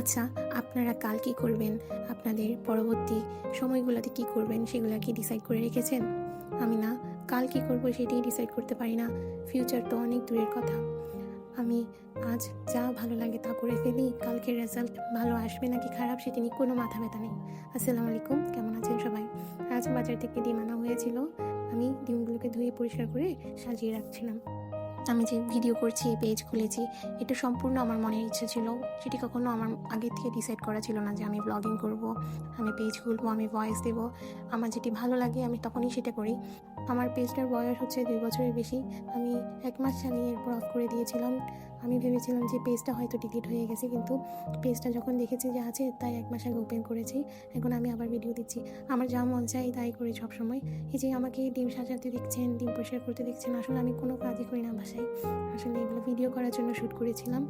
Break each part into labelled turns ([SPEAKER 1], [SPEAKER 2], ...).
[SPEAKER 1] আচ্ছা, আপনারা কাল কী করবেন, আপনাদের পরবর্তী সময়গুলোতে কী করবেন সেগুলো কি ডিসাইড করে রেখেছেন? আমি না কাল কী করব সেটাই ডিসাইড করতে পারি না। ফিউচার তো অনেক দূরের কথা। আমি আজ যা ভালো লাগে তা করে ফেলি। কালকের রেজাল্ট ভালো আসবে নাকি খারাপ সেটা নিয়ে কোনো মাথা ব্যথা নেই। আসসালামু আলাইকুম, কেমন আছেন সবাই? আজ বাজার থেকে ডিম আনা হয়েছিল। আমি ডিমগুলোকে ধুয়ে পরিষ্কার করে সাজিয়ে রাখছিলাম। আমি যে ভিডিও করছি, পেজ খুলেছি, এটা সম্পূর্ণ আমার মনের ইচ্ছে ছিল। সেটি কখনো আমার আগে থেকে ডিসাইড করা ছিল না যে আমি ব্লগিং করব, আমি পেজ খুলবো, আমি ভয়েস দেবো। আমার যেটি ভালো লাগে আমি তখনই সেটা করি। আমার পেজটার বয়স হচ্ছে 2 বছরের বেশি। আমি 1 মাস চালিয়ে এরপর অফ করে দিয়েছিলাম। আমি ভেবেছিলাম যে পেজটা হয়তো ডিলিট হয়ে গেছে, কিন্তু পেজটা যখন দেখেছি যে আছে তাই 1 মাস আগে ওপেন করেছি। এখন আমি আবার ভিডিও দিচ্ছি। আমার যা মন চাই তাই করি সবসময়। এই যে আমাকে ডিম সাজাতে দেখছেন, ডিম পরিষ্কার করতে দেখছেন, আসলে আমি কোনো কাজই করি না বাসায়। আসলে এগুলো ভিডিও করার জন্য শ্যুট করেছিলাম।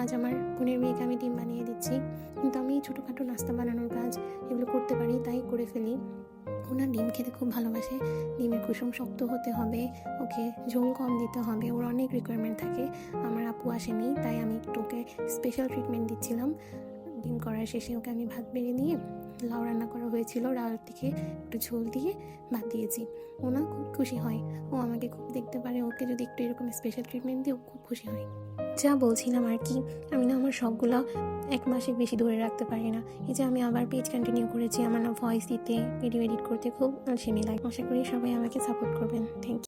[SPEAKER 1] আজ আমার বোনের মেয়েকে আমি ডিম বানিয়ে দিচ্ছি, কিন্তু আমি ছোটোখাটো নাস্তা বানানোর কাজ এগুলো করতে পারি, তাই করে ফেলি। ওনার ডিম খেতে খুব ভালোবাসে। ডিমের কুসুম শক্ত হতে হবে, ওকে ঝোল কম দিতে হবে, ওর অনেক রিকোয়ারমেন্ট থাকে। আমার আপু আসেনি, তাই আমি একটু ওকে স্পেশাল ট্রিটমেন্ট দিচ্ছিলাম। ডিম করার শেষে ওকে আমি ভাত বেড়ে দিয়ে, লাউ রান্না করা হয়েছিল, লাউয়ের দিকে একটু ঝোল দিয়ে ভাত দিয়েছি। ও না খুব খুশি হয়, ও আমাকে খুব দেখতে পারে। ওকে যদি একটু এরকম স্পেশাল ট্রিটমেন্ট দিই ও খুব খুশি হয়। যা বলছিলাম আর কি, আমি না আমার শখগুলো 1 মাসের বেশি ধরে রাখতে পারি না। এই যে আমি আবার পেজ কন্টিনিউ করেছি, আমার না ভয়েস দিতে, ভিডিও এডিট করতে খুব আলসেমি লাগে। আশা করি সবাই আমাকে সাপোর্ট করবেন। Thank you.